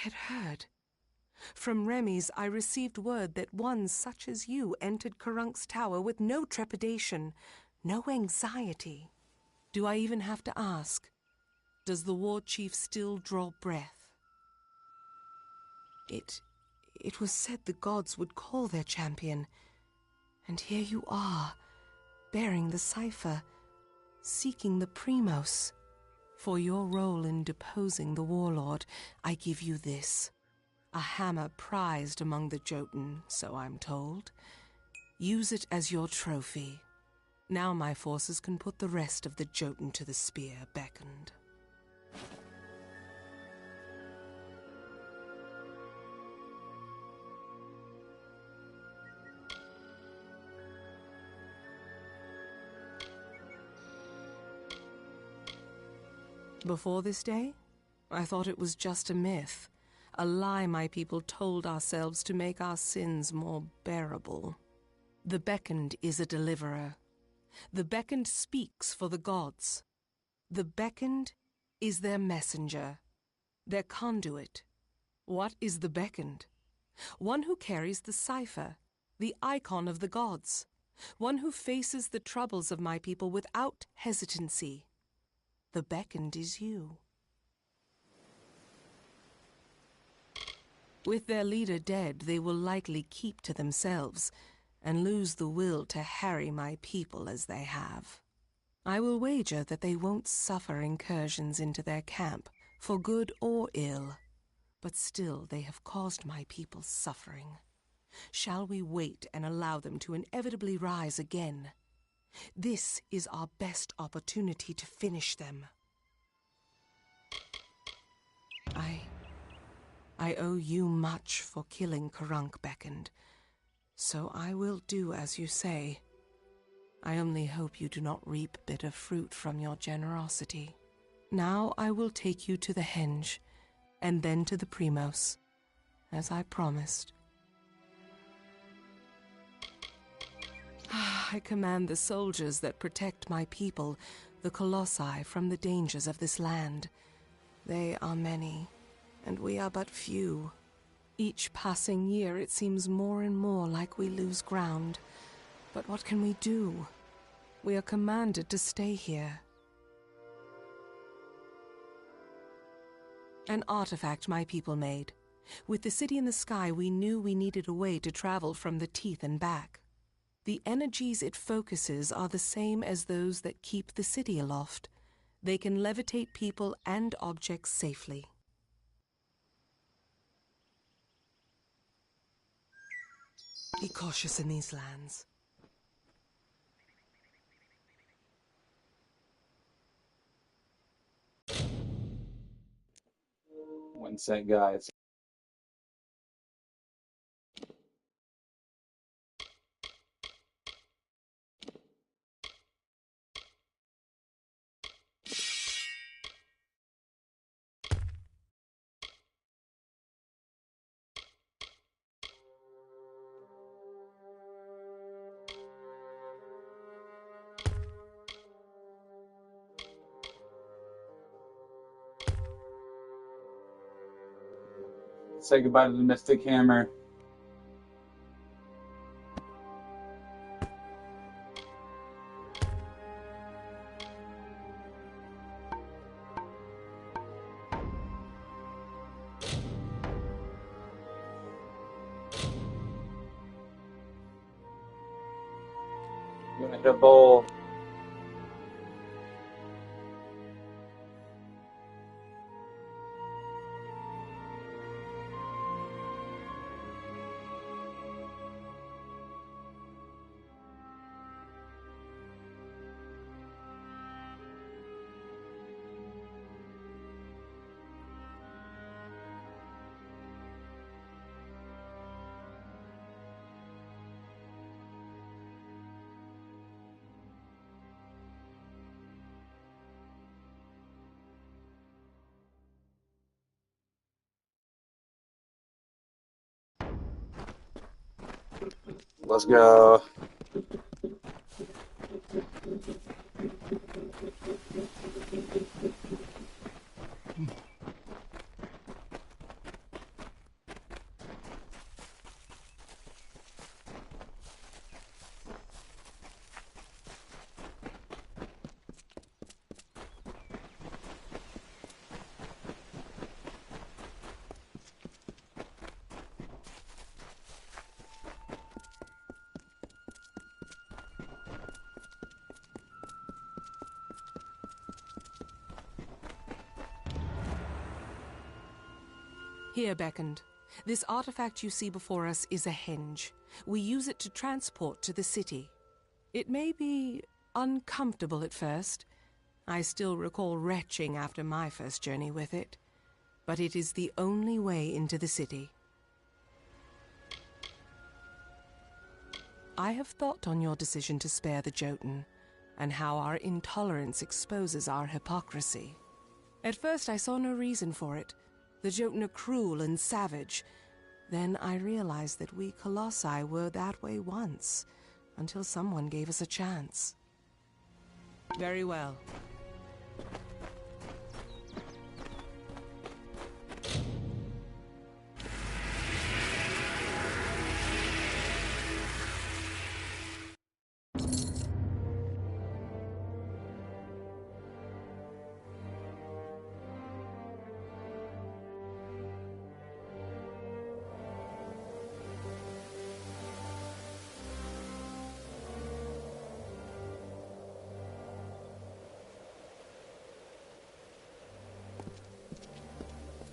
had heard. From Remy's I received word that one such as you entered Karunk's tower with no trepidation, no anxiety. Do I even have to ask? Does the war chief still draw breath? It was said the gods would call their champion, and here you are, bearing the cipher, seeking the Primos. For your role in deposing the warlord, I give you this. A hammer prized among the Jotun, so I'm told. Use it as your trophy. Now my forces can put the rest of the Jotun to the spear beckoned. Before this day, I thought it was just a myth, a lie my people told ourselves to make our sins more bearable. The beckoned is a deliverer. The beckoned speaks for the gods. The beckoned is their messenger, their conduit. What is the beckoned? One who carries the cipher, the icon of the gods. One who faces the troubles of my people without hesitancy. The beckoned is you. With their leader dead, they will likely keep to themselves and lose the will to harry my people as they have. I will wager that they won't suffer incursions into their camp, for good or ill. But still they have caused my people suffering. Shall we wait and allow them to inevitably rise again? This is our best opportunity to finish them. I owe you much for killing Karunk beckoned, so I will do as you say. I only hope you do not reap bitter fruit from your generosity. Now I will take you to the henge, and then to the Primos, as I promised. I command the soldiers that protect my people, the Colossi, from the dangers of this land. They are many, and we are but few. Each passing year it seems more and more like we lose ground. But what can we do? We are commanded to stay here. An artifact my people made. With the city in the sky, we knew we needed a way to travel from the teeth and back. The energies it focuses are the same as those that keep the city aloft. They can levitate people and objects safely. Be cautious in these lands. One sec, guys. Say goodbye to the Mystic Hammer. You want to hit a bowl? Let's go. Here, Beckoned. This artifact you see before us is a henge. We use it to transport to the city. It may be uncomfortable at first. I still recall retching after my first journey with it. But it is the only way into the city. I have thought on your decision to spare the Jotun, and how our intolerance exposes our hypocrisy. At first I saw no reason for it. The Jotun are cruel and savage. Then I realized that we Colossi were that way once, until someone gave us a chance. Very well.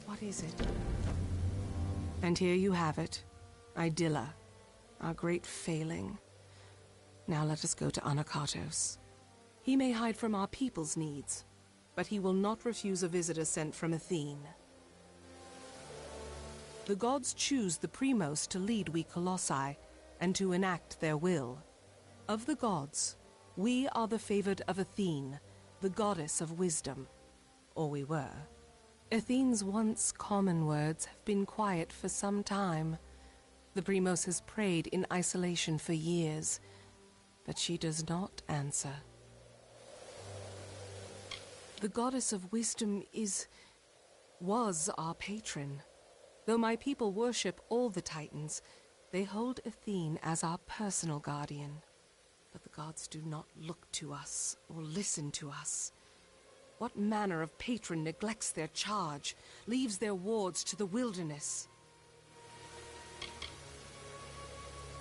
What is it? And here you have it. Idylla, our great failing. Now let us go to Anakatos. He may hide from our people's needs, but he will not refuse a visitor sent from Athene. The gods choose the Primos to lead we Colossi, and to enact their will. Of the gods, we are the favored of Athene, the goddess of wisdom. Or we were. Athene's once common words have been quiet for some time. The Primos has prayed in isolation for years, but she does not answer. The goddess of wisdom was our patron. Though my people worship all the Titans, they hold Athene as our personal guardian. But the gods do not look to us or listen to us. What manner of patron neglects their charge, leaves their wards to the wilderness?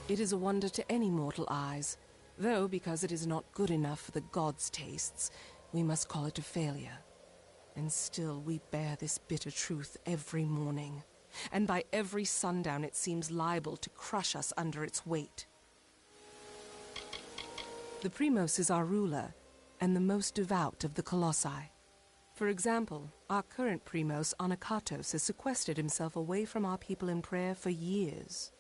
It is a wonder to any mortal eyes, though because it is not good enough for the gods' tastes, we must call it a failure. And still we bear this bitter truth every morning, and by every sundown it seems liable to crush us under its weight. The Primos is our ruler, and the most devout of the Colossi. For example, our current Primos, Anakatos, has sequestered himself away from our people in prayer for years.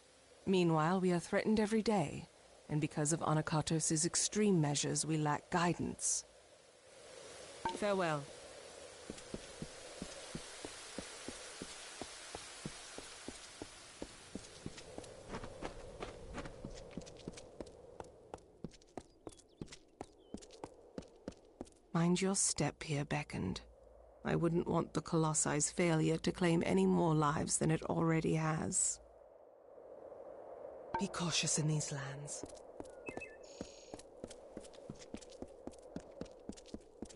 Meanwhile, we are threatened every day, and because of Anakatos' extreme measures, we lack guidance. Farewell. Mind your step here, Beckoned. I wouldn't want the Colossi's failure to claim any more lives than it already has. Be cautious in these lands.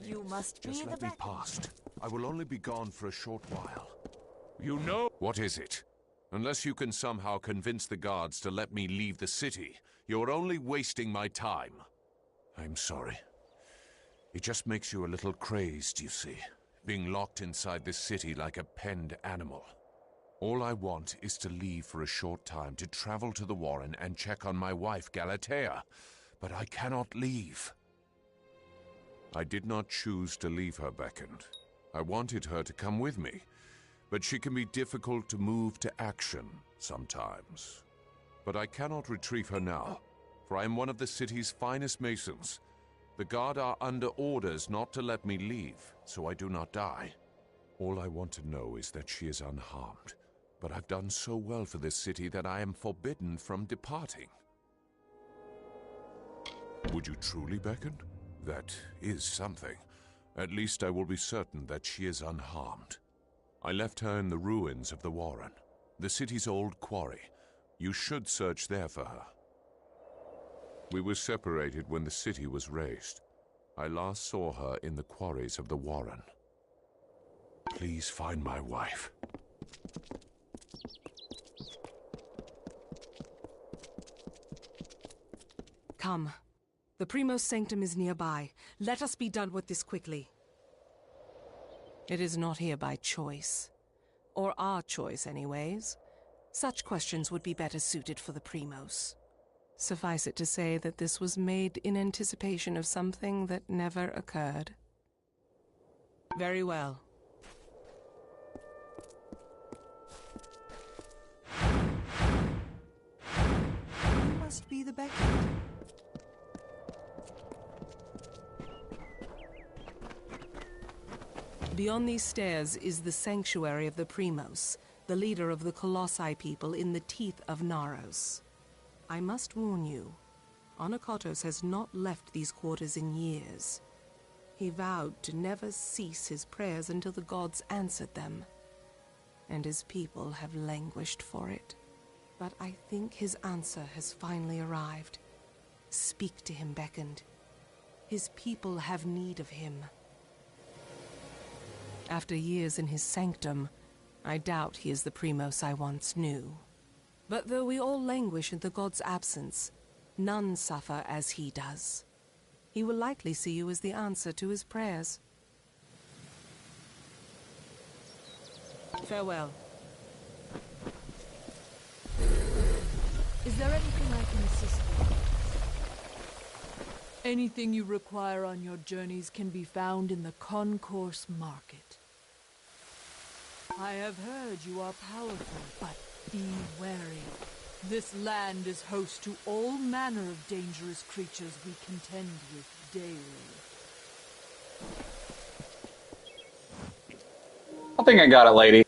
You must be Just the let me Beckoned. past. I will only be gone for a short while. You know... What is it? Unless you can somehow convince the guards to let me leave the city, you're only wasting my time. I'm sorry. It just makes you a little crazed, you see, being locked inside this city like a penned animal. All I want is to leave for a short time to travel to the Warren and check on my wife, Galatea, but I cannot leave. I did not choose to leave her, Beckoned. I wanted her to come with me, but she can be difficult to move to action sometimes. But I cannot retrieve her now, for I am one of the city's finest masons. The guard are under orders not to let me leave, so I do not die. All I want to know is that she is unharmed, but I've done so well for this city that I am forbidden from departing. Would you truly, Beckoned? That is something. At least I will be certain that she is unharmed. I left her in the ruins of the Warren, the city's old quarry. You should search there for her. We were separated when the city was razed. I last saw her in the quarries of the Warren. Please find my wife. Come. The Primos Sanctum is nearby. Let us be done with this quickly. It is not here by choice. Or our choice, anyways. Such questions would be better suited for the Primos. Suffice it to say that this was made in anticipation of something that never occurred. Very well. You must be the beckoned. Beyond these stairs is the sanctuary of the Primos, the leader of the Colossi people in the teeth of Naros. I must warn you, Onokotos has not left these quarters in years. He vowed to never cease his prayers until the gods answered them, and his people have languished for it. But I think his answer has finally arrived. Speak to him, beckoned. His people have need of him. After years in his sanctum, I doubt he is the Primos I once knew. But though we all languish in the god's absence, none suffer as he does. He will likely see you as the answer to his prayers. Farewell. Is there anything I can assist with? Anything you require on your journeys can be found in the Concourse Market. I have heard you are powerful, but be wary. This land is host to all manner of dangerous creatures we contend with daily. I think I got it, lady.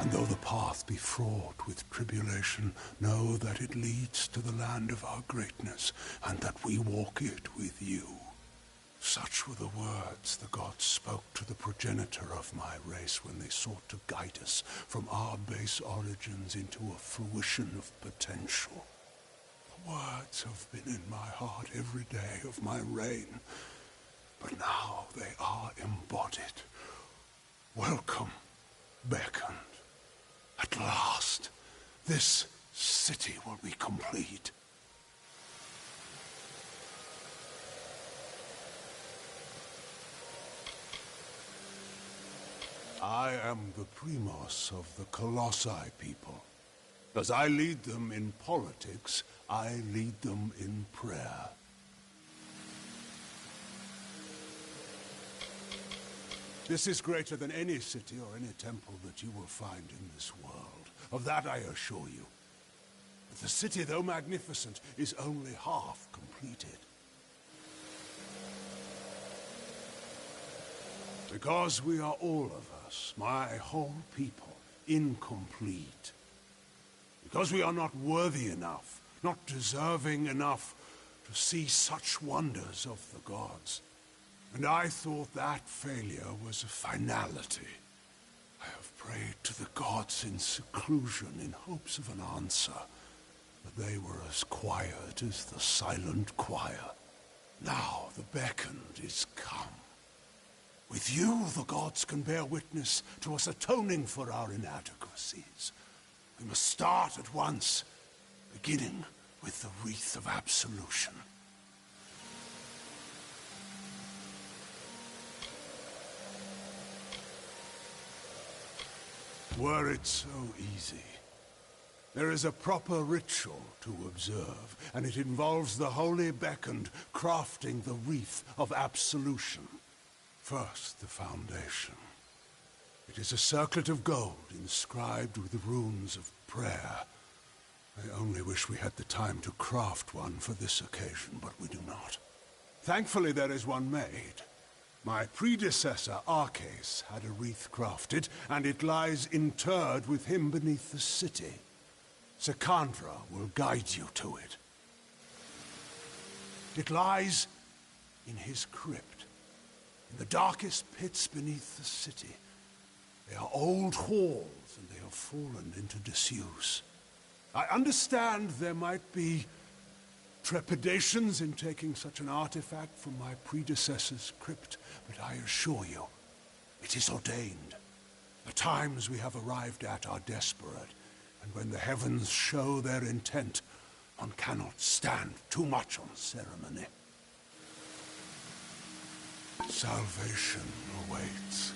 And though the path be fraught with tribulation, know that it leads to the land of our greatness, and that we walk it with you. Such were the words the gods spoke to the progenitor of my race when they sought to guide us from our base origins into a fruition of potential. The words have been in my heart every day of my reign, but now they are embodied. Welcome, beckoned. At last, this city will be complete. I am the Primos of the Colossi people. As I lead them in politics, I lead them in prayer. This is greater than any city or any temple that you will find in this world. Of that I assure you. But the city, though magnificent, is only half completed. Because we are all of us, my whole people, incomplete. Because we are not worthy enough, not deserving enough to see such wonders of the gods. And I thought that failure was a finality. I have prayed to the gods in seclusion in hopes of an answer, but they were as quiet as the silent choir. Now the beckoned is come. With you, the gods can bear witness to us atoning for our inadequacies. We must start at once, beginning with the wreath of absolution. Were it so easy. There is a proper ritual to observe, and it involves the Holy Beckoned crafting the wreath of absolution. First, the foundation. It is a circlet of gold inscribed with the runes of prayer. I only wish we had the time to craft one for this occasion, but we do not. Thankfully, there is one made. My predecessor, Arcas, had a wreath crafted, and it lies interred with him beneath the city. Secandra will guide you to it. It lies in his crypt, in the darkest pits beneath the city. They are old halls, and they have fallen into disuse. I understand there might be trepidations in taking such an artifact from my predecessor's crypt, but I assure you, it is ordained. The times we have arrived at are desperate, and when the heavens show their intent, one cannot stand too much on ceremony. Salvation awaits.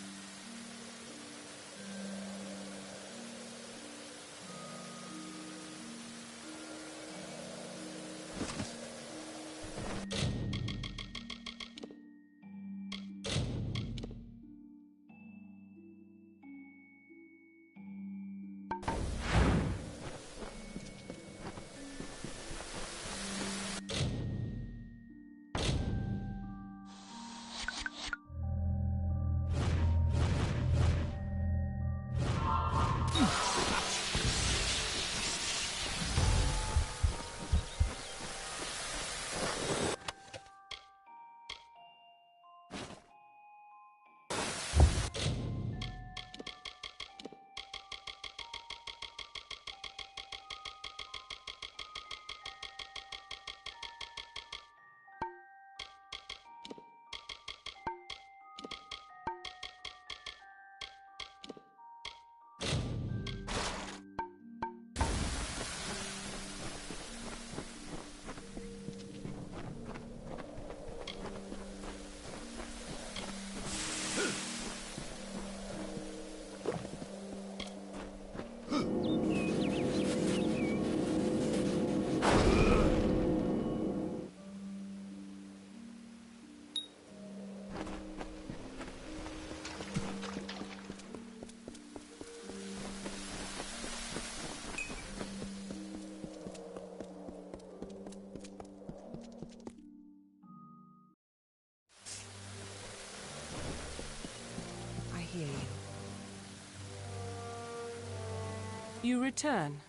You return.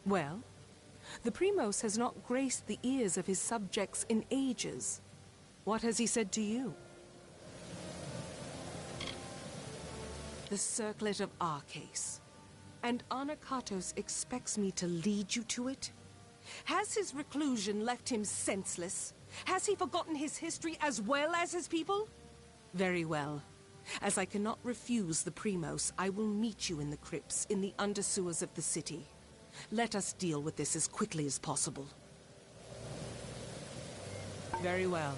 Well, the Primos has not graced the ears of his subjects in ages. What has he said to you? The circlet of Arcas. And Anakatos expects me to lead you to it? Has his reclusion left him senseless? Has he forgotten his history as well as his people? Very well. As I cannot refuse the Primos, I will meet you in the crypts, in the undersewers of the city. Let us deal with this as quickly as possible. Very well.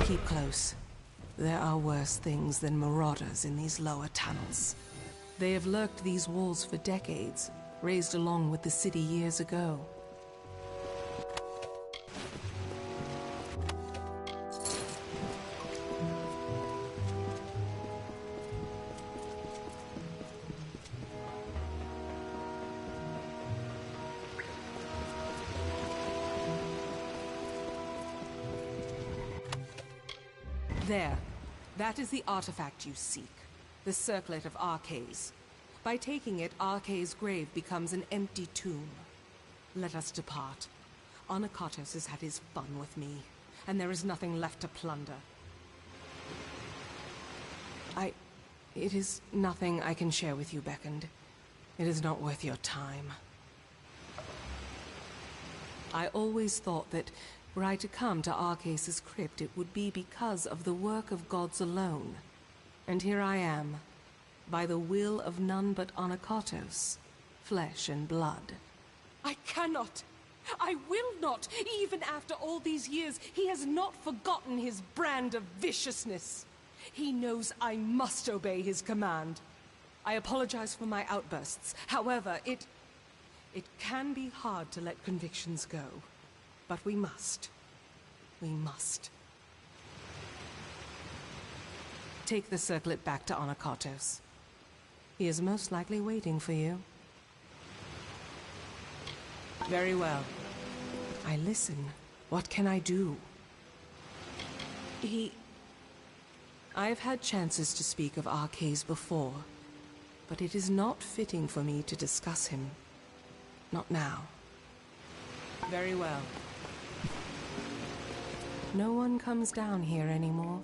Keep close. There are worse things than marauders in these lower tunnels. They have lurked these walls for decades, raised along with the city years ago. There. That is the artifact you seek. The Circlet of Arcades. By taking it, Arcades' grave becomes an empty tomb. Let us depart. Onakatos has had his fun with me, and there is nothing left to plunder. It is nothing I can share with you, Beckoned. It is not worth your time. I always thought that were I to come to Arcades' crypt, it would be because of the work of gods alone. And here I am, by the will of none but Onakatos, flesh and blood. I cannot! I will not! Even after all these years, he has not forgotten his brand of viciousness. He knows I must obey his command. I apologize for my outbursts. However, it can be hard to let convictions go. But we must. We must. Take the circlet back to Onakatos. He is most likely waiting for you. Very well. I listen. What can I do? I have had chances to speak of Arcades before, but it is not fitting for me to discuss him. Not now. Very well. No one comes down here anymore.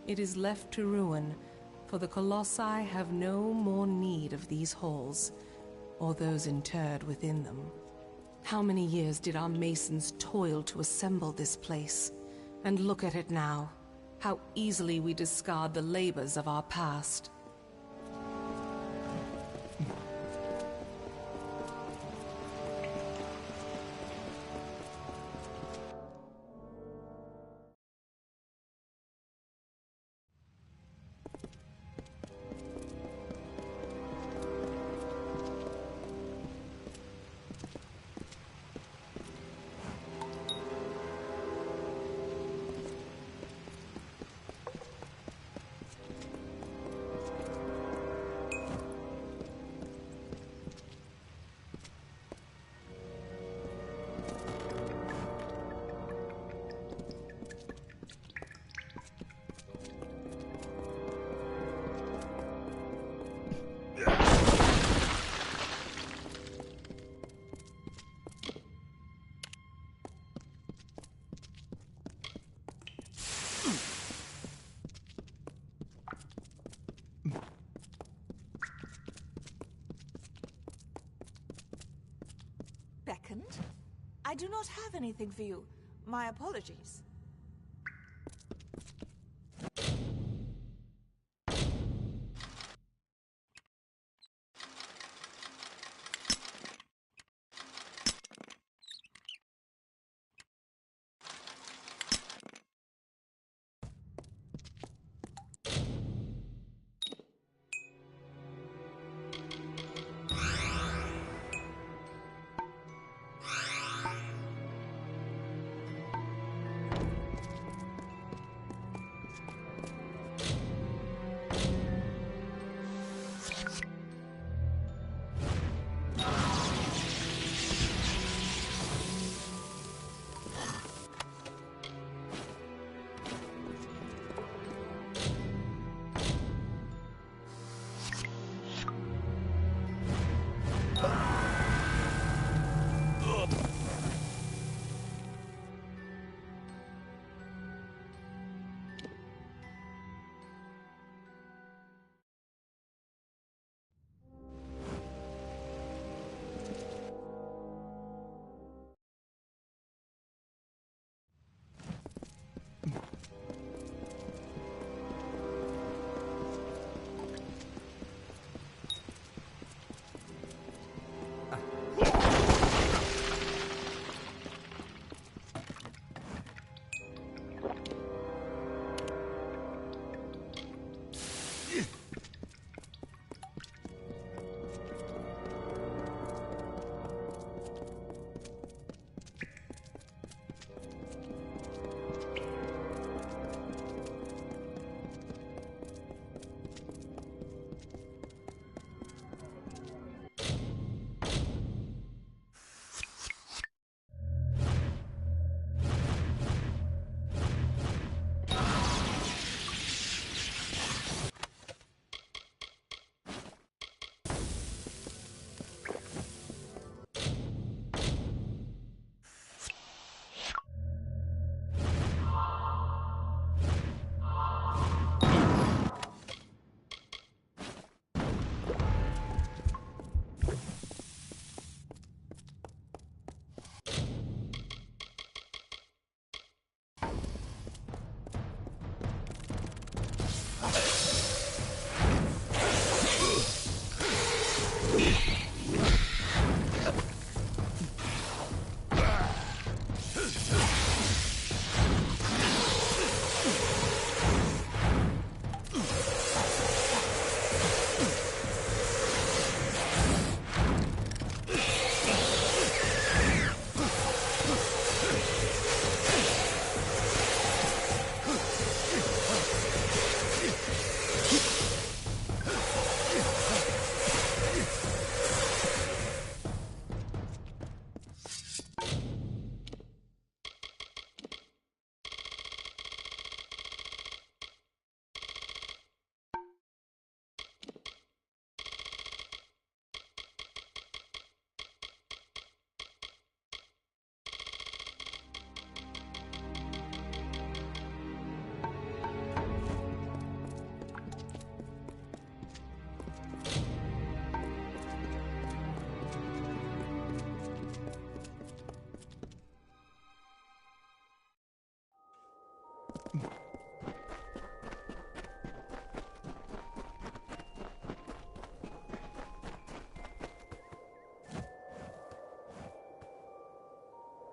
It is left to ruin, for the Colossi have no more need of these halls, or those interred within them. How many years did our masons toil to assemble this place? And look at it now. How easily we discard the labors of our past. beckoned? I do not have anything for you. My apologies.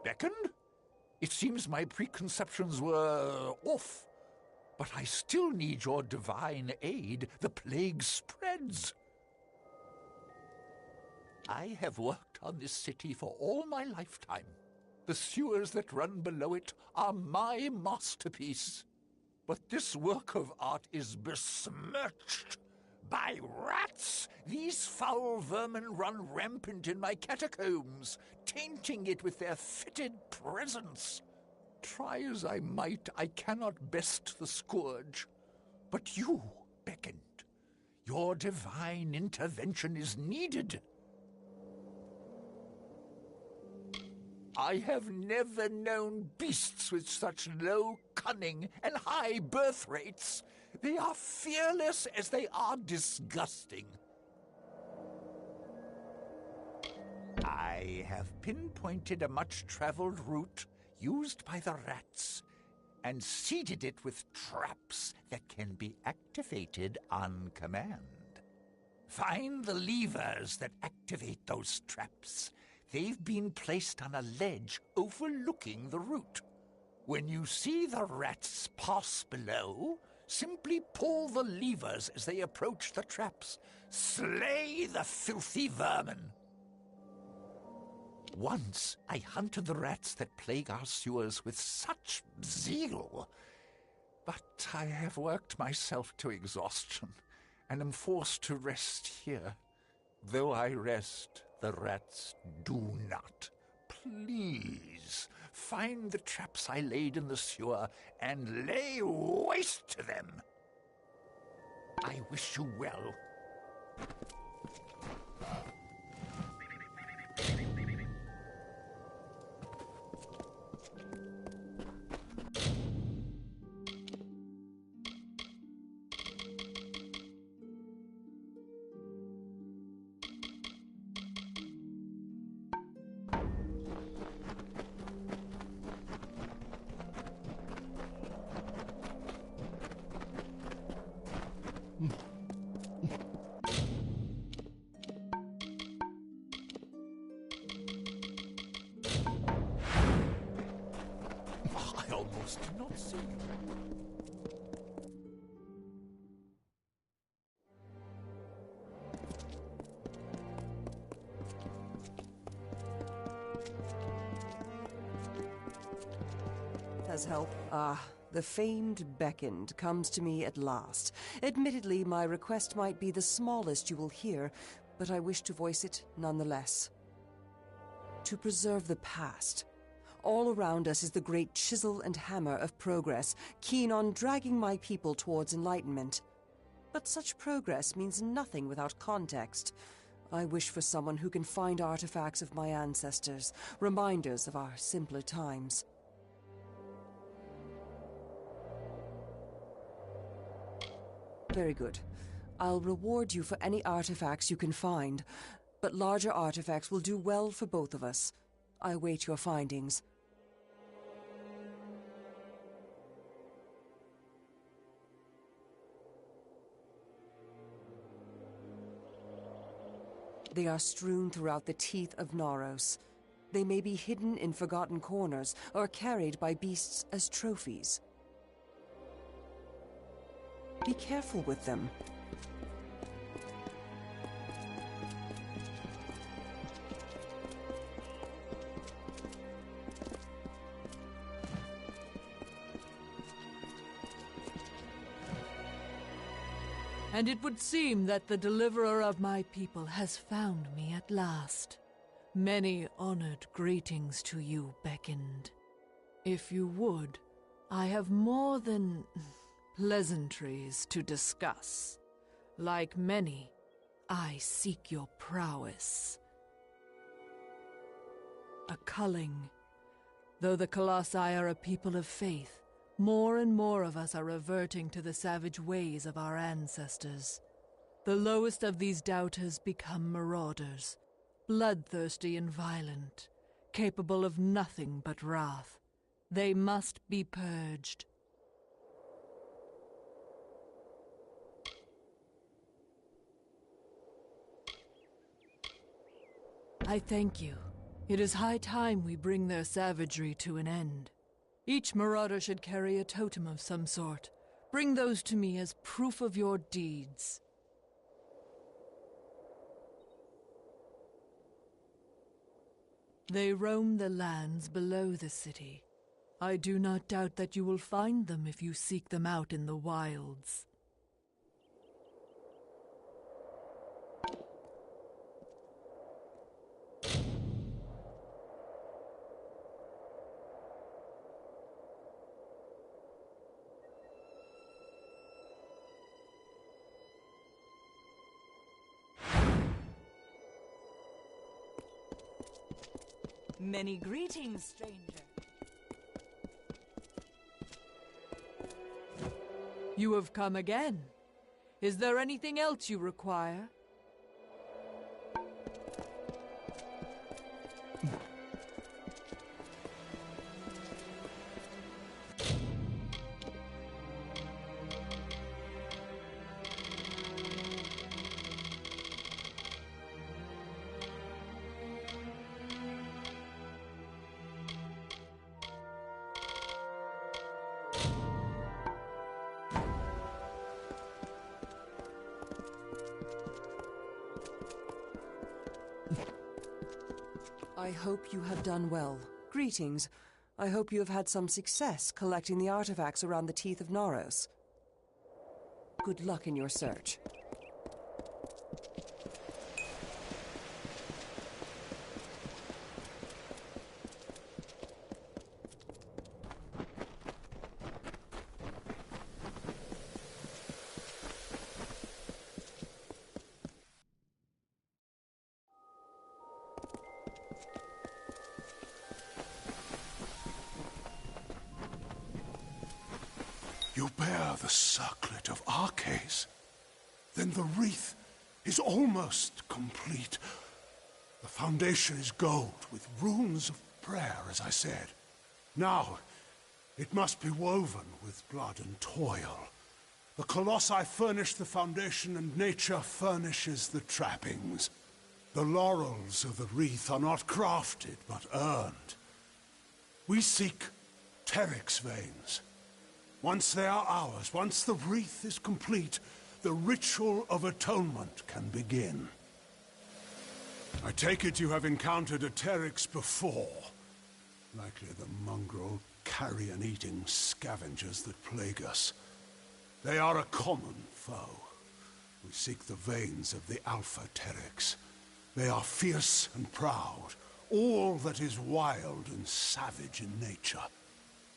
Beckoned? It seems my preconceptions were off. But I still need your divine aid. The plague spreads. I have worked on this city for all my lifetime. The sewers that run below it are my masterpiece. But this work of art is besmirched by rats. These foul vermin run rampant in my catacombs, tainting it with their fetid presence. Try as I might, I cannot best the scourge. But you beckoned. Your divine intervention is needed. I have never known beasts with such low cunning and high birth rates. They are fearless as they are disgusting. I I have pinpointed a much-traveled route used by the rats and seeded it with traps that can be activated on command. Find the levers that activate those traps. They've been placed on a ledge overlooking the route. When you see the rats pass below, simply pull the levers as they approach the traps. Slay the filthy vermin. Once I hunted the rats that plague our sewers with such zeal, but I have worked myself to exhaustion and am forced to rest here. Though I rest, the rats do not. Please, find the traps I laid in the sewer and lay waste to them. I wish you well. I almost did not see you. As help. The famed beckoned comes to me at last. Admittedly, my request might be the smallest you will hear, but I wish to voice it nonetheless. To preserve the past. All around us is the great chisel and hammer of progress, keen on dragging my people towards enlightenment. But such progress means nothing without context. I wish for someone who can find artifacts of my ancestors, reminders of our simpler times. Very good. I'll reward you for any artifacts you can find, but larger artifacts will do well for both of us. I await your findings. They are strewn throughout the teeth of Naros. They may be hidden in forgotten corners or carried by beasts as trophies. Be careful with them. And it would seem that the deliverer of my people has found me at last. Many honored greetings to you, beckoned. If you would, I have more than pleasantries to discuss. Like many, I seek your prowess. A culling. Though the Colossi are a people of faith, more and more of us are reverting to the savage ways of our ancestors. The lowest of these doubters become marauders, bloodthirsty and violent, capable of nothing but wrath. They must be purged. I thank you. It is high time we bring their savagery to an end. Each marauder should carry a totem of some sort. Bring those to me as proof of your deeds. They roam the lands below the city. I do not doubt that you will find them if you seek them out in the wilds. Many greetings, stranger. You have come again. Is there anything else you require? I hope you have done well. Greetings. I hope you have had some success collecting the artifacts around the Teeth of Naros. Good luck in your search. You bear the circlet of Arcase. Then the wreath is almost complete. The foundation is gold with runes of prayer, as I said. Now, it must be woven with blood and toil. The colossi furnish the foundation and nature furnishes the trappings. The laurels of the wreath are not crafted, but earned. We seek Teryx veins. Once they are ours, once the wreath is complete, the ritual of atonement can begin. I take it you have encountered a Teryx before. Likely the mongrel, carrion-eating scavengers that plague us. They are a common foe. We seek the veins of the Alpha Teryx. They are fierce and proud, all that is wild and savage in nature.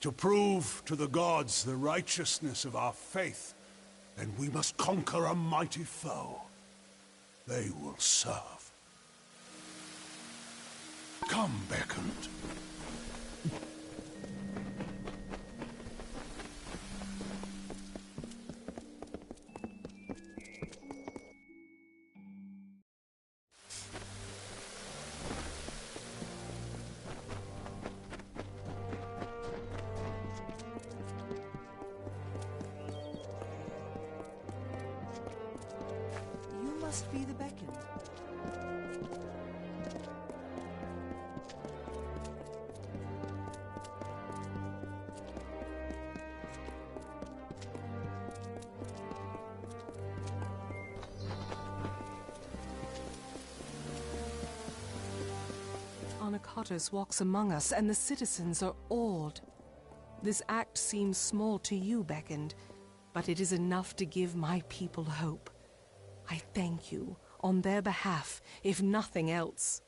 To prove to the gods the righteousness of our faith, then we must conquer a mighty foe. They will serve. Come, Beckoned. You must be the Beckoned. Anacotis walks among us, and the citizens are awed. This act seems small to you, Beckoned, but it is enough to give my people hope. I thank you, on their behalf, if nothing else.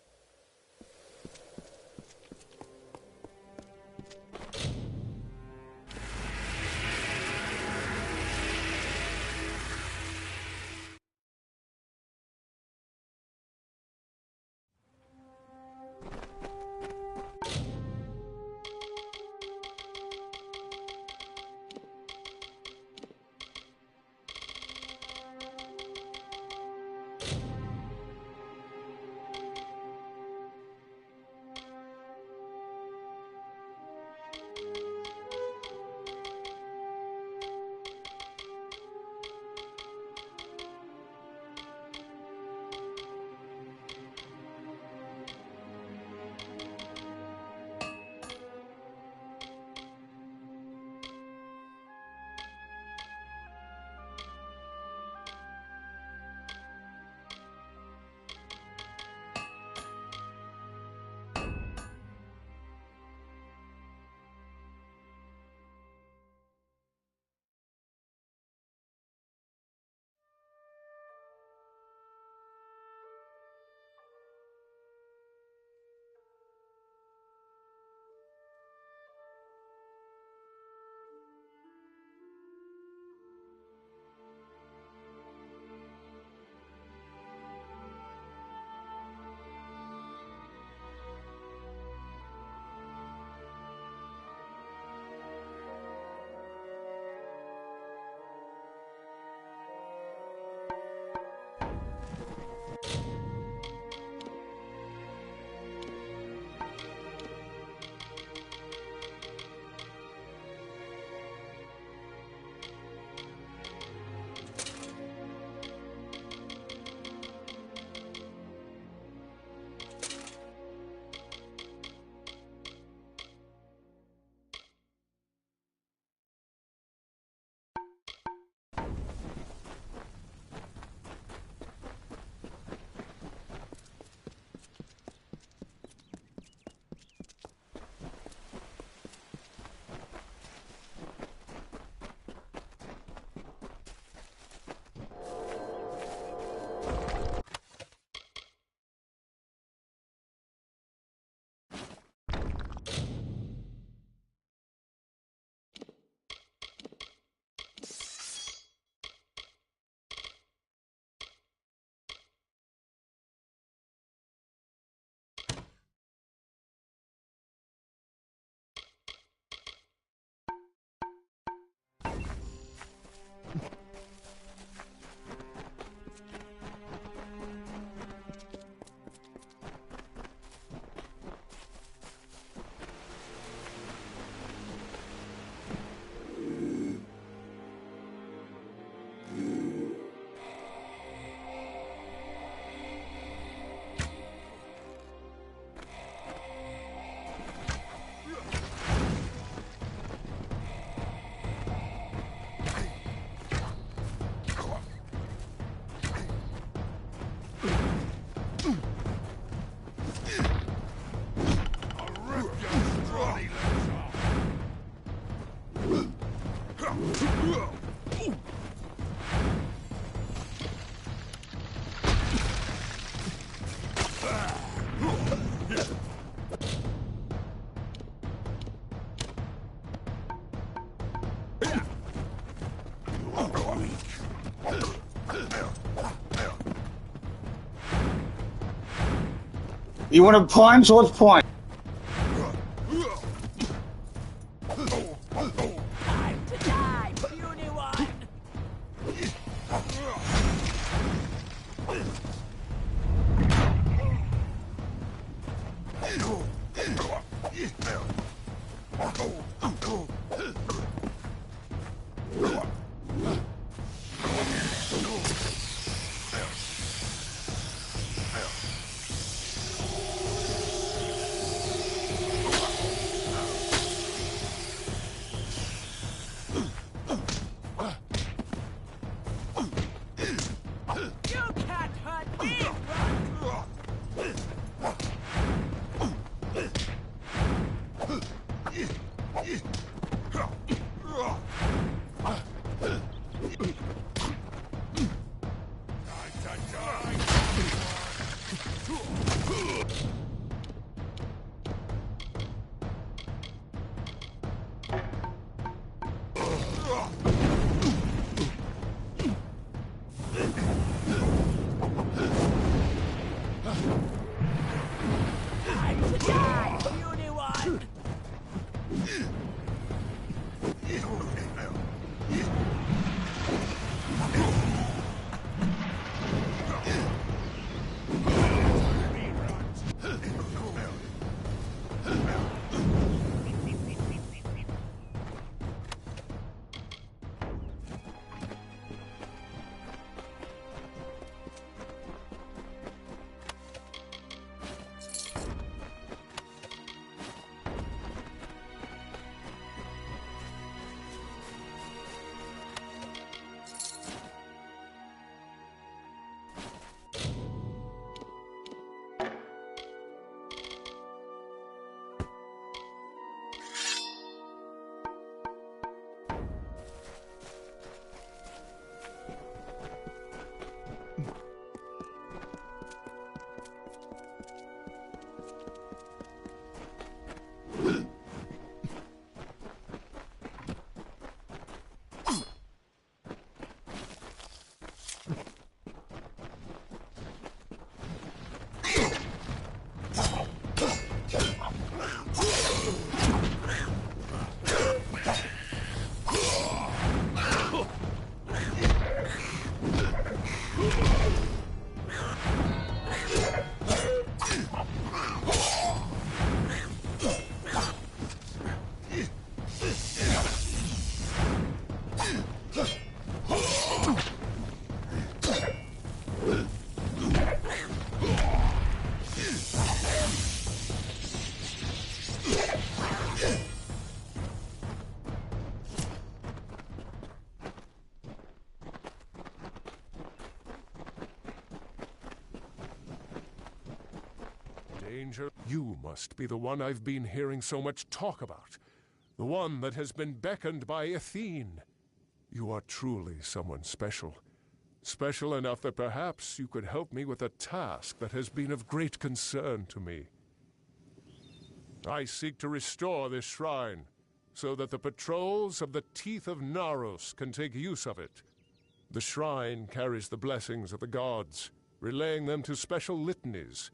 You want to punch? Let's punch. Time to die, puny one! You can't hurt me! Time to die, puny one! Danger, you must be the one I've been hearing so much talk about. The one that has been beckoned by Athene. You are truly someone special. Special enough that perhaps you could help me with a task that has been of great concern to me. I seek to restore this shrine, so that the patrols of the Teeth of Naros can take use of it. The shrine carries the blessings of the gods, relaying them to special litanies.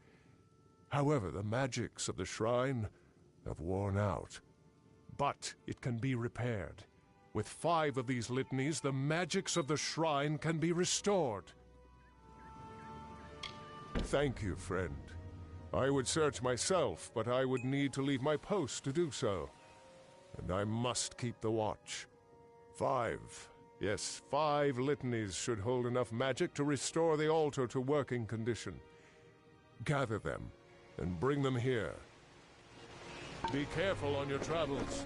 However, the magics of the shrine have worn out. But it can be repaired. With 5 of these litanies, the magics of the shrine can be restored. Thank you, friend. I would search myself, but I would need to leave my post to do so. And I must keep the watch. 5. Yes, 5 litanies should hold enough magic to restore the altar to working condition. Gather them and bring them here. Be careful on your travels.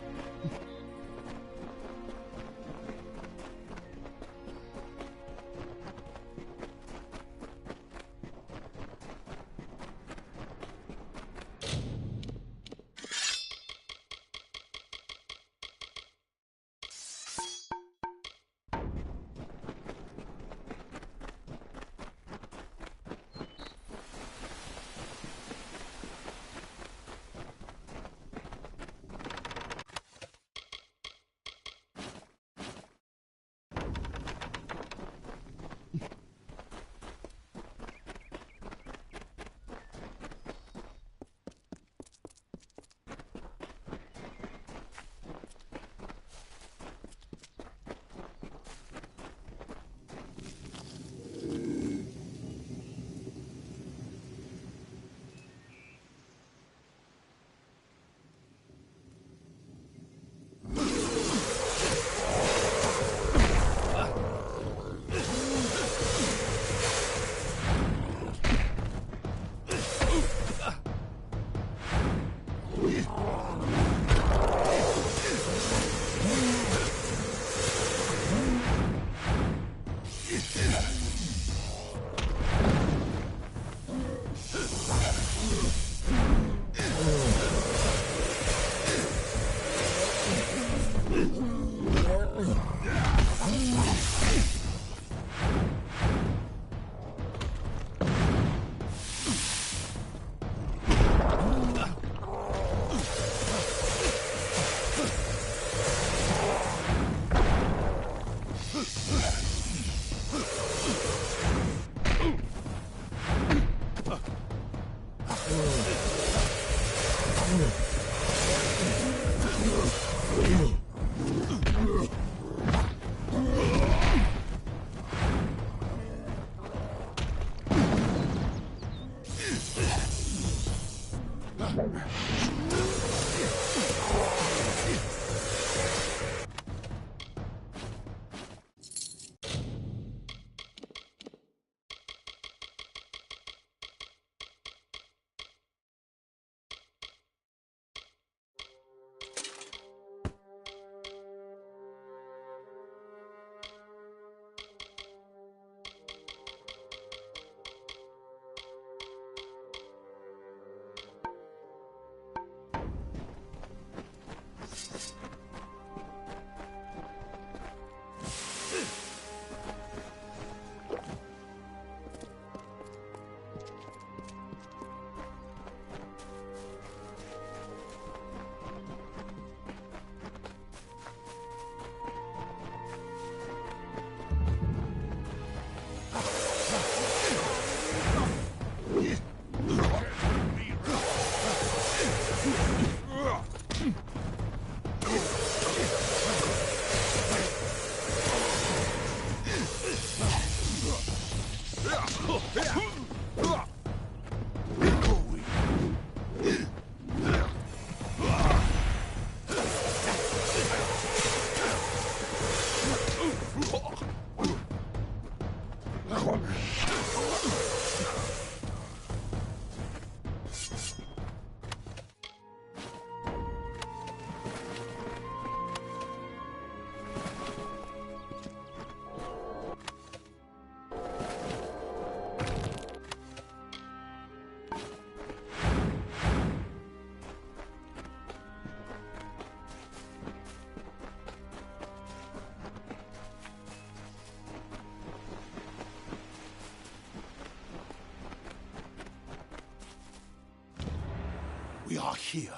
We are here.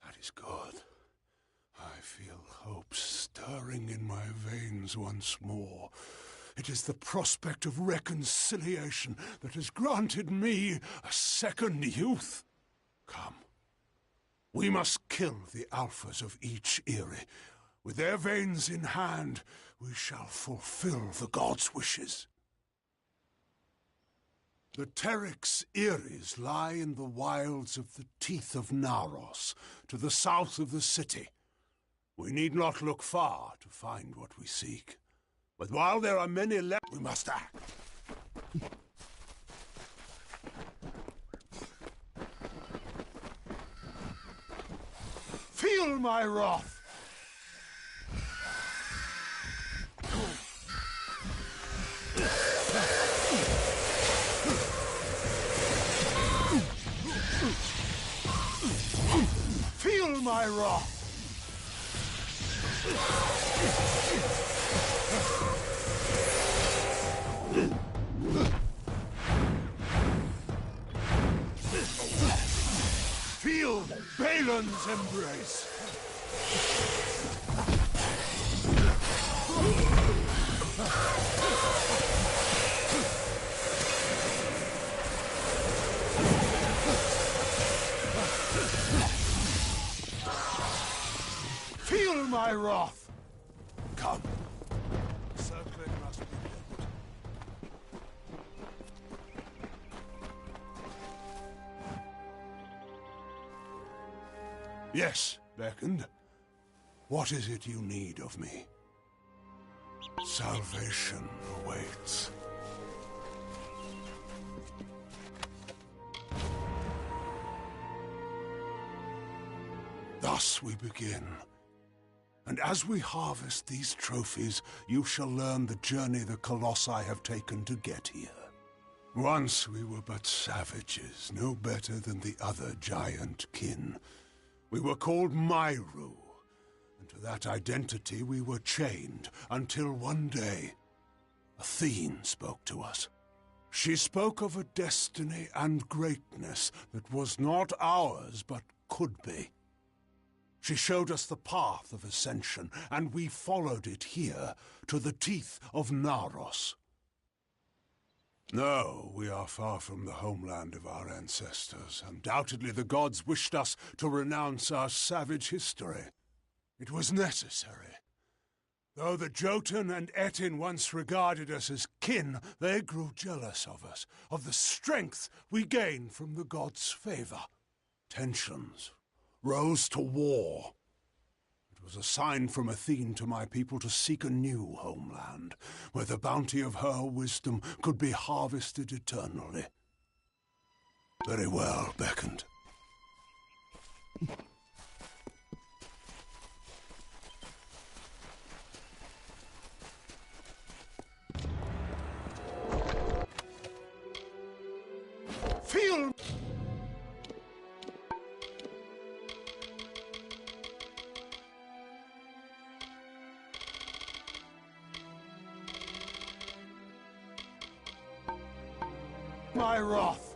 That is good. I feel hope stirring in my veins once more. It is the prospect of reconciliation that has granted me a second youth. Come. We must kill the alphas of each Eyrie. With their veins in hand, we shall fulfill the gods' wishes. The Teryx Eyries lie in the wilds of the Teeth of Naros, to the south of the city. We need not look far to find what we seek. But while there are many left, we must act. Feel my wrath! Feel my wrath! Feel Balin's embrace! Feel my wrath! Come. Circling must be built. Yes, Beckoned. What is it you need of me? Salvation awaits. Thus we begin. And as we harvest these trophies, you shall learn the journey the Colossi have taken to get here. Once we were but savages, no better than the other giant kin. We were called Myru, and to that identity we were chained until one day, Athene spoke to us. She spoke of a destiny and greatness that was not ours, but could be. She showed us the path of ascension, and we followed it here, to the Teeth of Naros. No, we are far from the homeland of our ancestors. Undoubtedly the gods wished us to renounce our savage history. It was necessary. Though the Jotun and Etin once regarded us as kin, they grew jealous of us, of the strength we gained from the gods' favor. Tensions rose to war. It was a sign from Athene to my people to seek a new homeland, where the bounty of her wisdom could be harvested eternally. Very well, Beckoned. Feel my wrath.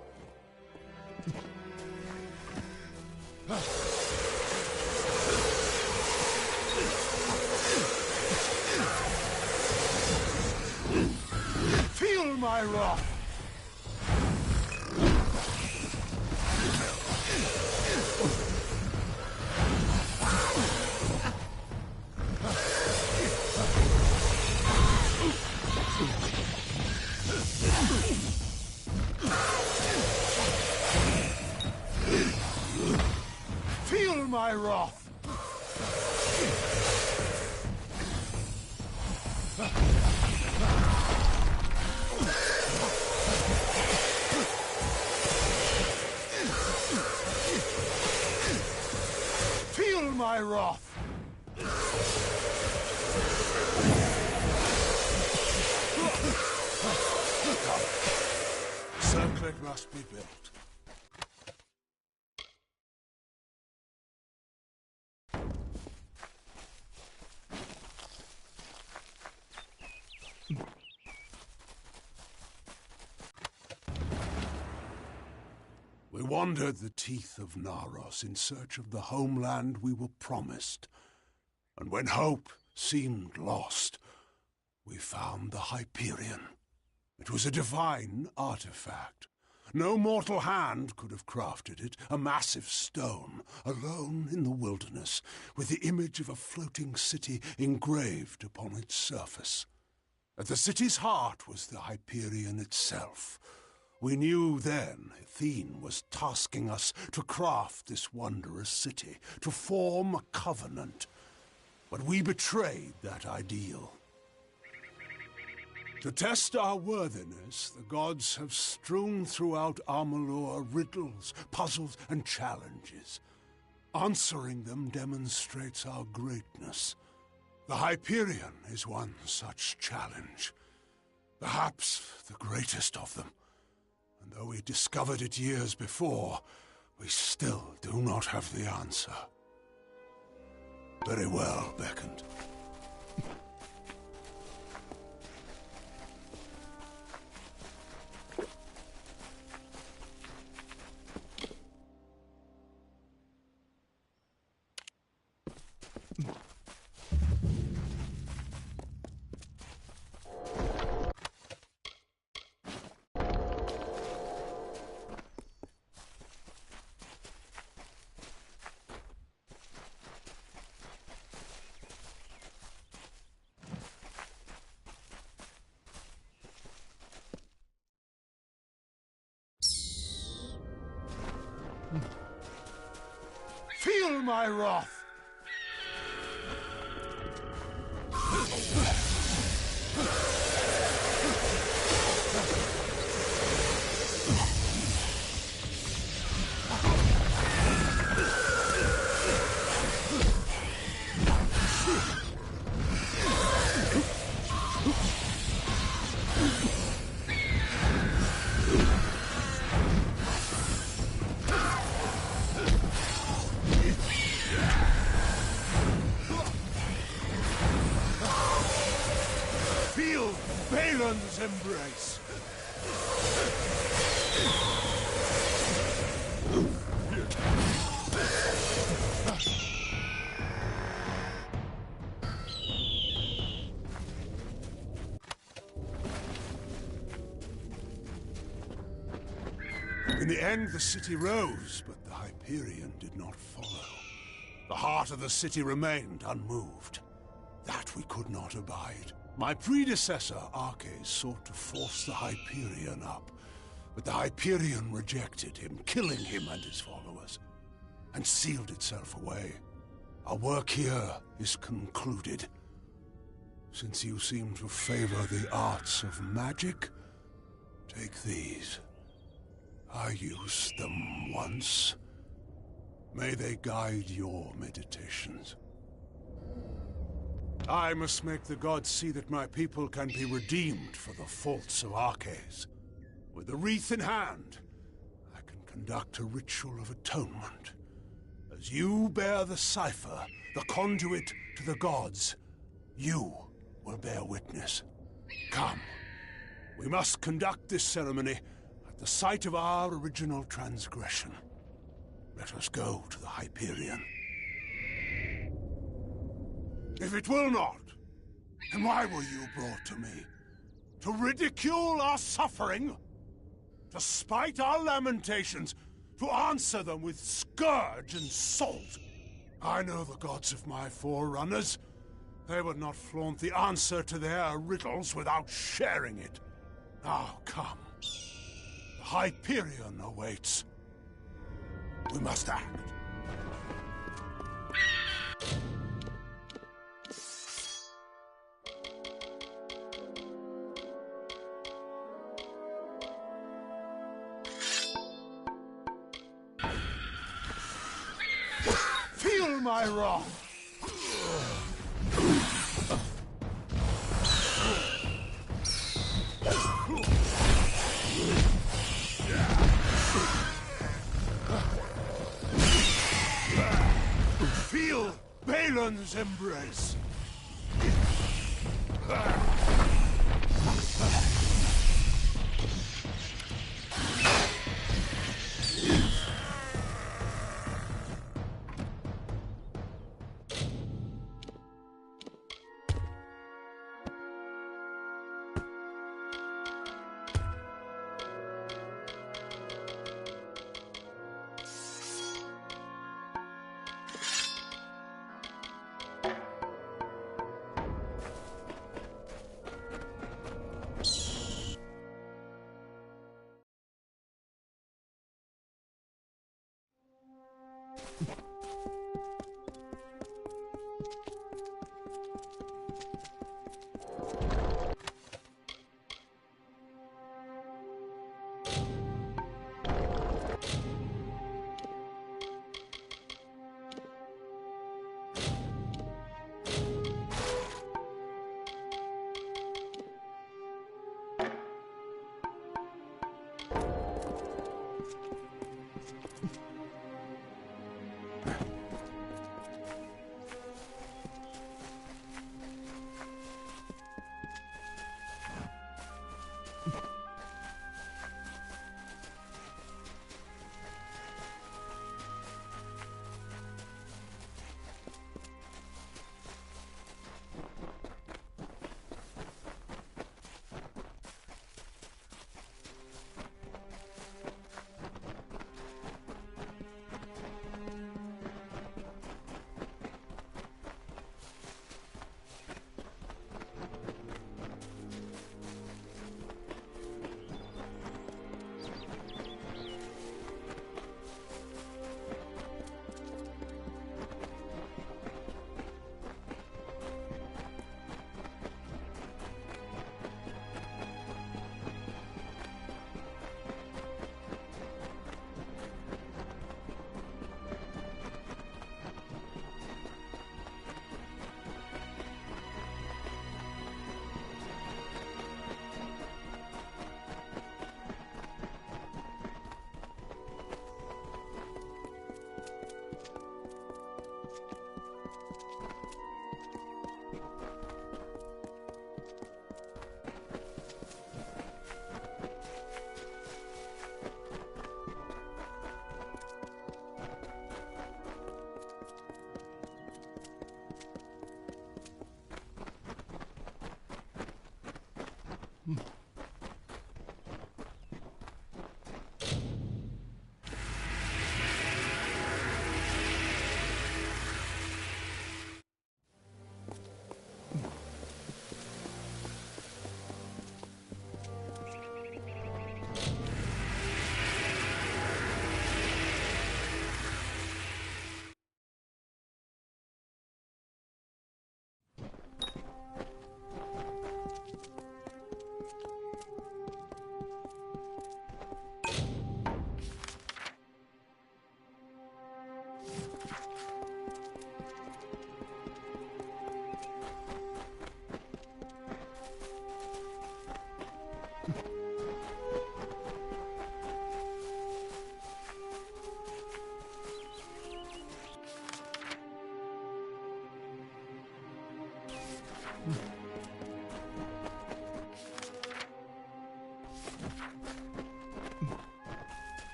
Feel my wrath. Feel my wrath! Feel my wrath! Circlet must be built. We wandered the teeth of Naros in search of the homeland we were promised. And when hope seemed lost, we found the Hyperion. It was a divine artifact. No mortal hand could have crafted it, a massive stone, alone in the wilderness, with the image of a floating city engraved upon its surface. At the city's heart was the Hyperion itself. We knew then Athene was tasking us to craft this wondrous city, to form a covenant. But we betrayed that ideal. To test our worthiness, the gods have strewn throughout Amalur riddles, puzzles, and challenges. Answering them demonstrates our greatness. The Hyperion is one such challenge. Perhaps the greatest of them. And though we discovered it years before, we still do not have the answer. Very well, Beckoned. Feel my wrath! Feel Balin's embrace! the end, the city rose, but the Hyperion did not follow. The heart of the city remained unmoved. That we could not abide. My predecessor, Arches, sought to force the Hyperion up, but the Hyperion rejected him, killing him and his followers, and sealed itself away. Our work here is concluded. Since you seem to favor the arts of magic, take these. I used them once. May they guide your meditations. I must make the gods see that my people can be redeemed for the faults of Arches. With the wreath in hand, I can conduct a ritual of atonement. As you bear the cipher, the conduit to the gods, you will bear witness. Come. We must conduct this ceremony at the site of our original transgression. Let us go to the Hyperion. If it will not, then why were you brought to me? To ridicule our suffering? To spite our lamentations? To answer them with scourge and salt? I know the gods of my forerunners. They would not flaunt the answer to their riddles without sharing it. Now come. The Hyperion awaits. We must act. Feel my wrath! Feel Balin's embrace!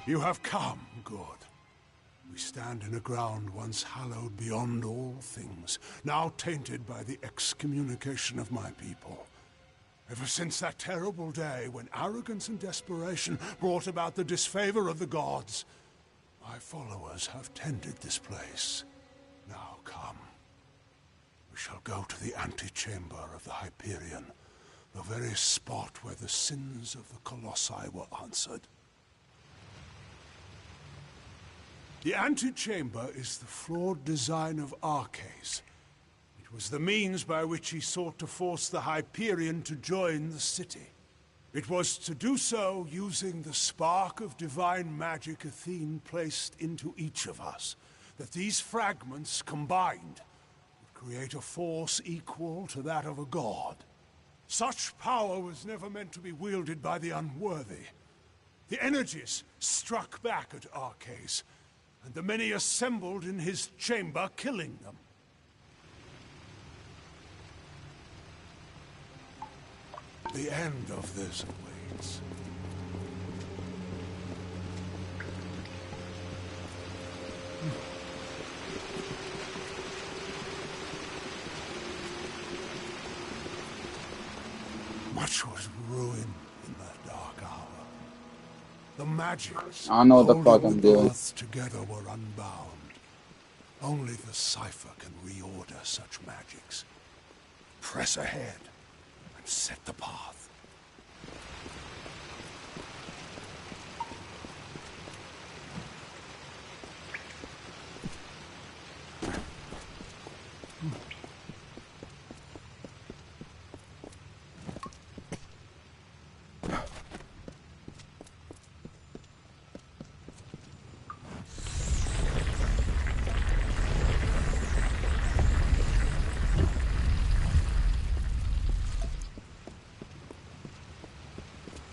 You have come, good. We stand in a ground once hallowed beyond all things, now tainted by the excommunication of my people. Ever since that terrible day when arrogance and desperation brought about the disfavor of the gods, my followers have tended this place. Now come. We shall go to the antechamber of the Hyperion, the very spot where the sins of the Colossi were answered. The antechamber is the flawed design of Arches. It was the means by which he sought to force the Hyperion to join the city. It was to do so using the spark of divine magic Athene placed into each of us, that these fragments combined would create a force equal to that of a god. Such power was never meant to be wielded by the unworthy. The energies struck back at Arches, and the many assembled in his chamber, killing them. The end of this awaits. Much was ruined in that dark hour. The magics I don't know what the fuck holding I'm the doing. paths together were unbound. Only the cipher can reorder such magics. Press ahead and set the path.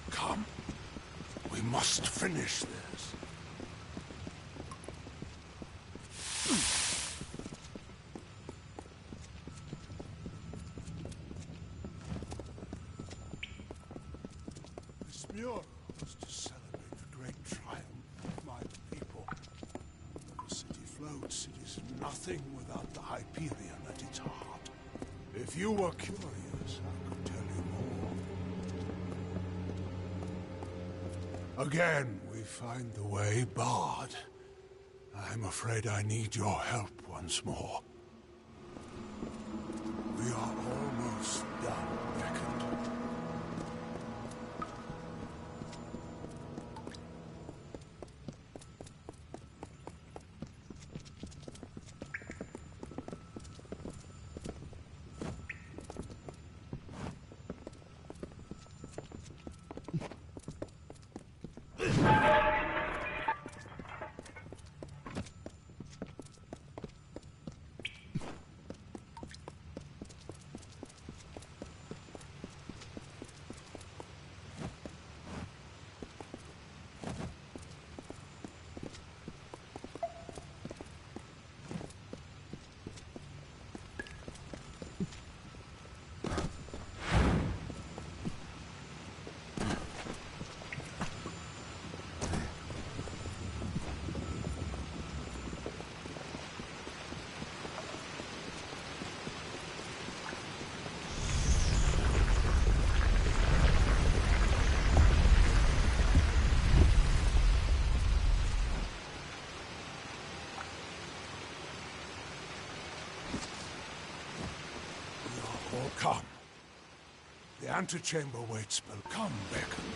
Come. We must finish this. This mural was to celebrate the great triumph of my people. The city floats. It is nothing without the Hyperion at its heart. If you were curious, I could tell you more. Again, we find the way barred. I'm afraid I need your help once more. We are almost done, Beckoned. or come. The antechamber waits, but come, Beckoned.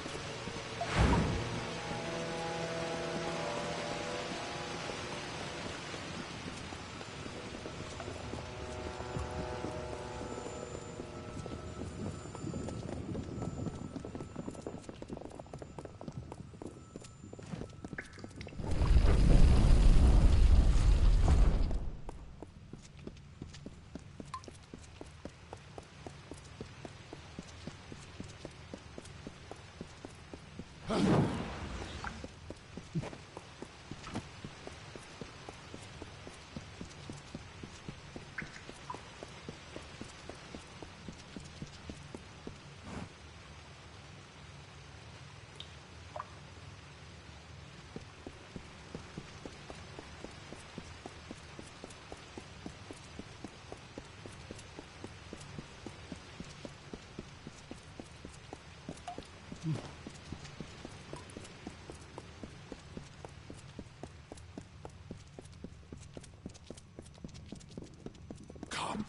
Come.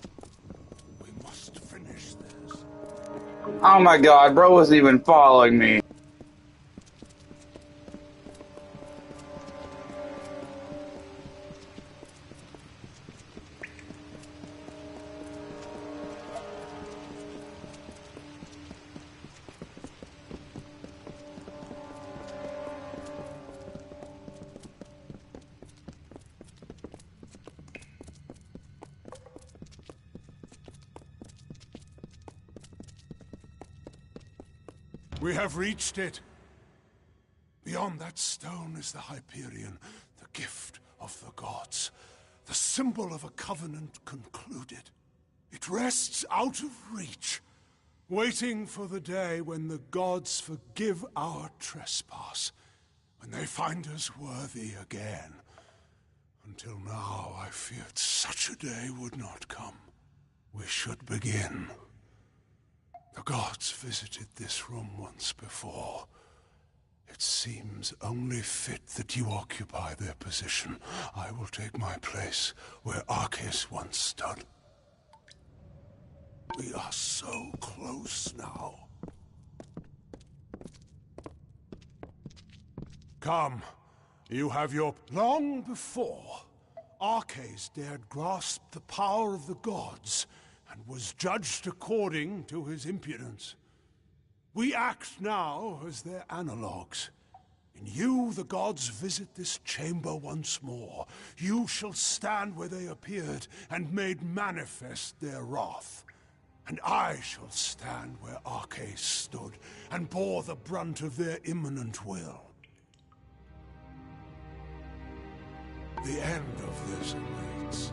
We must finish this. Oh my god, bro wasn't even following me. We have reached it. Beyond that stone is the Hyperion, the gift of the gods, the symbol of a covenant concluded. It rests out of reach, waiting for the day when the gods forgive our trespass, when they find us worthy again. Until now, I feared such a day would not come. We should begin. The gods visited this room once before. It seems only fit that you occupy their position. I will take my place where Arceus once stood. We are so close now. Come, you have your... Long before, Arceus dared grasp the power of the gods and was judged according to his impudence. We act now as their analogues. In you, the gods visit this chamber once more. You shall stand where they appeared and made manifest their wrath. And I shall stand where Arceus stood and bore the brunt of their imminent will. The end of this awaits.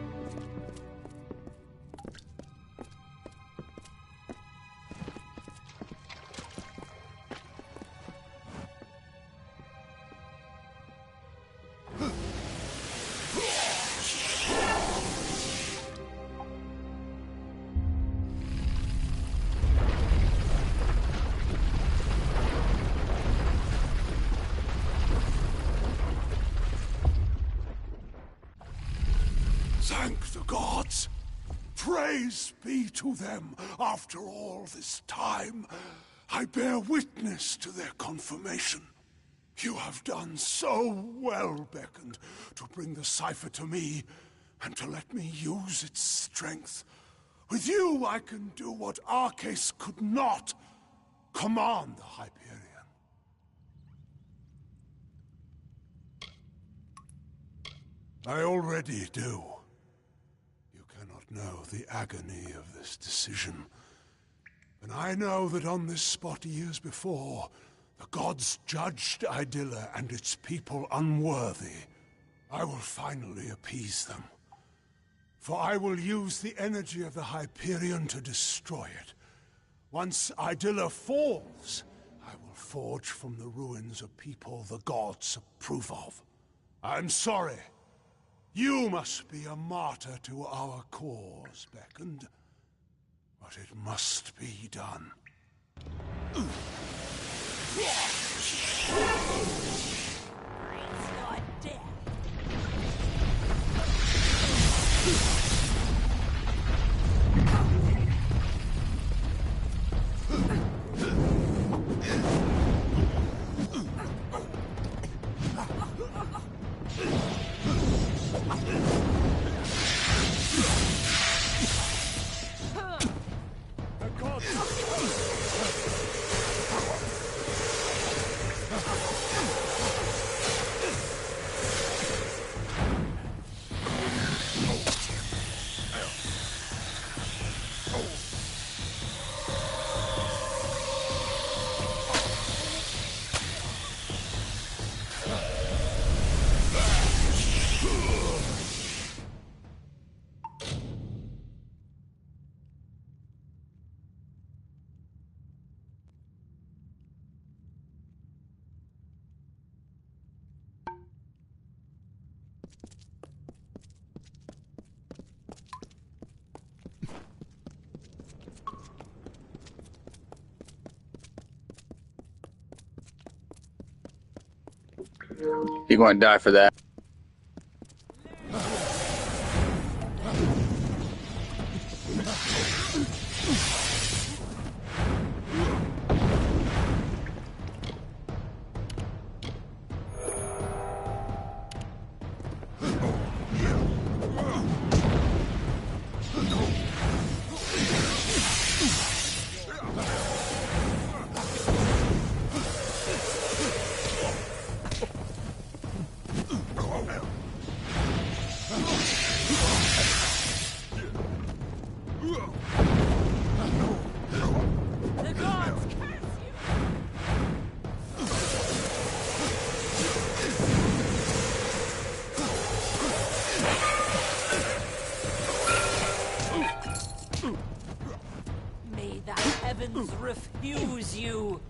Thank the gods! Praise be to them after all this time. I bear witness to their confirmation. You have done so well, Beckoned, to bring the cipher to me and to let me use its strength. With you, I can do what Arceus could not. Command the Hyperion. I already do. You cannot know the agony of this decision. And I know that on this spot years before, the gods judged Idylla and its people unworthy. I will finally appease them. For I will use the energy of the Hyperion to destroy it. Once Idylla falls, I will forge from the ruins a people the gods approve of. I'm sorry. You must be a martyr to our cause, Beckoned. But it must be done. Not dead. You're going to die for that. May the heavens refuse you!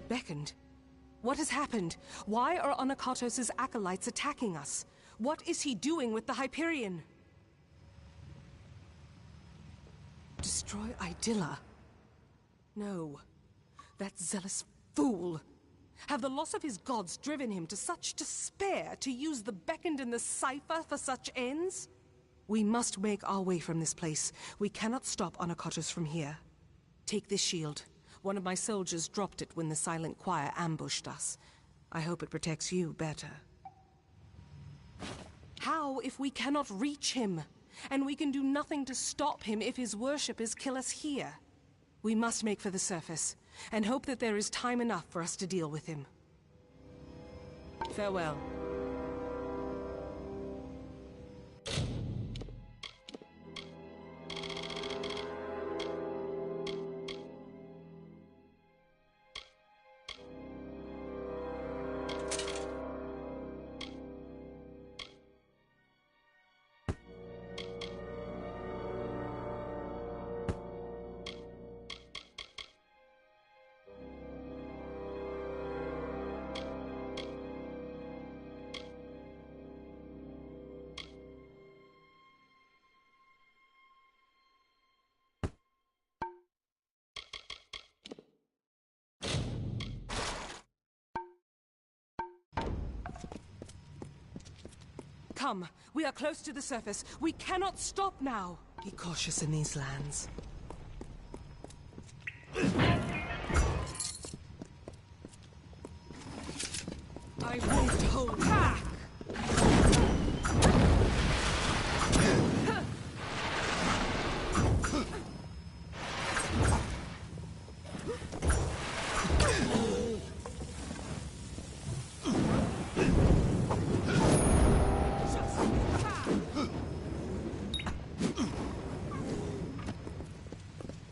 Beckoned. What has happened? Why are Onakatos' acolytes attacking us? What is he doing with the Hyperion? Destroy Idylla? No. That zealous fool. Have the loss of his gods driven him to such despair to use the Beckoned and the Cipher for such ends? We must make our way from this place. We cannot stop Onakatos from here. Take this shield. One of my soldiers dropped it when the Silent Choir ambushed us. I hope it protects you better. How if we cannot reach him? And we can do nothing to stop him if his worshippers kill us here. We must make for the surface, and hope that there is time enough for us to deal with him. Farewell. Come, we are close to the surface. We cannot stop now. Be cautious in these lands. I won't hold back!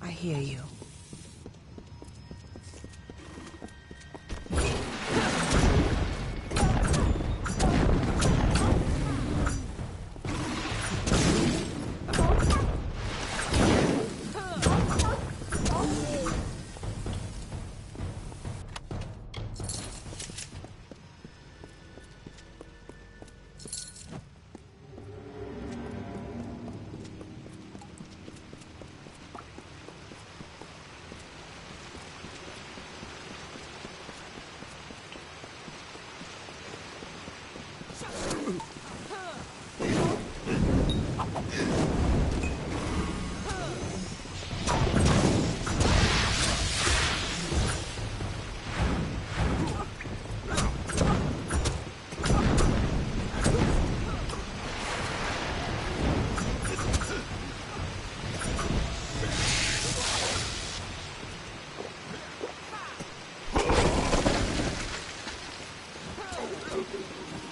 I hear you.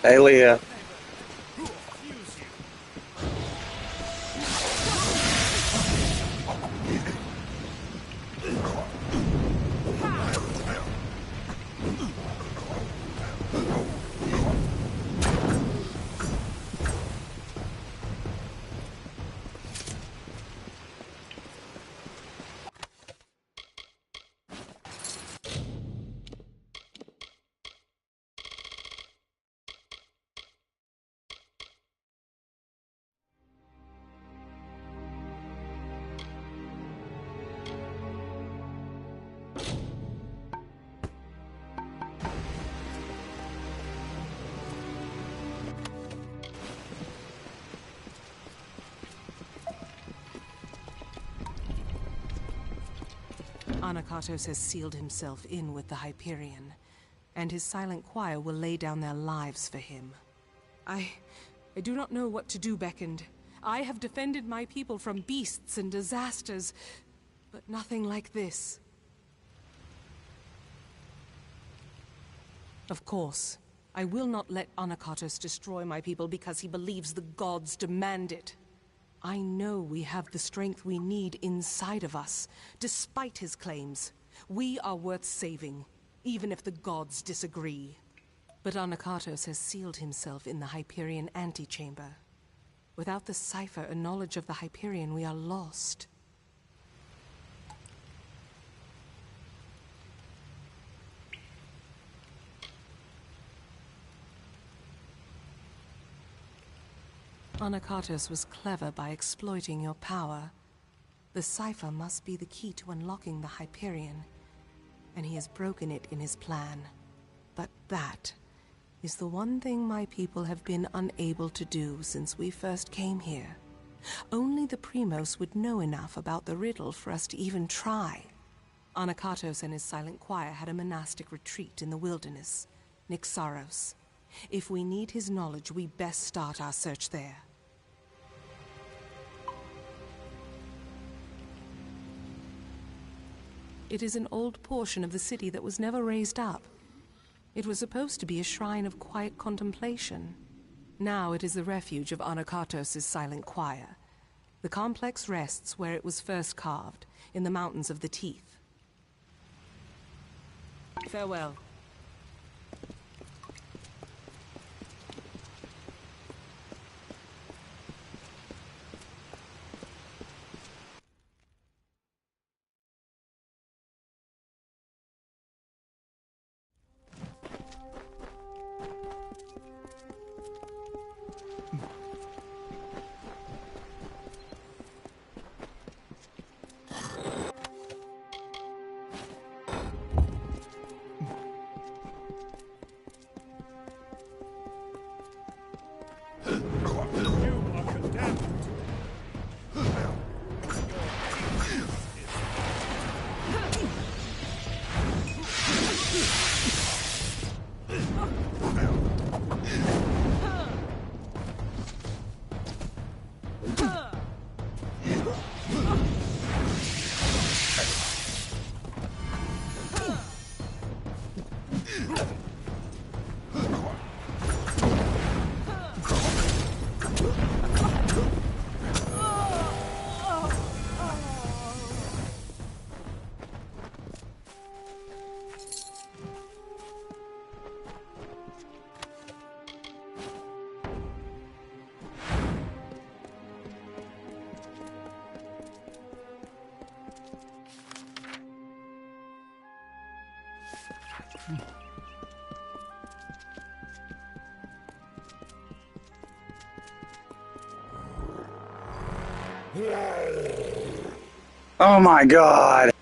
Hey, Leah. Anakatos has sealed himself in with the Hyperion, and his silent choir will lay down their lives for him. I do not know what to do, Beckoned. I have defended my people from beasts and disasters, but nothing like this. Of course, I will not let Anakatos destroy my people because he believes the gods demand it. I know we have the strength we need inside of us, despite his claims. We are worth saving, even if the gods disagree. But Anakatos has sealed himself in the Hyperion antechamber. Without the cipher and knowledge of the Hyperion, we are lost. Anakatos was clever by exploiting your power. The cipher must be the key to unlocking the Hyperion, and he has broken it in his plan. But that is the one thing my people have been unable to do since we first came here. Only the Primos would know enough about the riddle for us to even try. Anakatos and his silent choir had a monastic retreat in the wilderness, Nyxaros. If we need his knowledge, we best start our search there. It is an old portion of the city that was never raised up. It was supposed to be a shrine of quiet contemplation. Now it is the refuge of Anakatos' silent choir. The complex rests where it was first carved, in the Mountains of the Teeth. Farewell. Oh my god.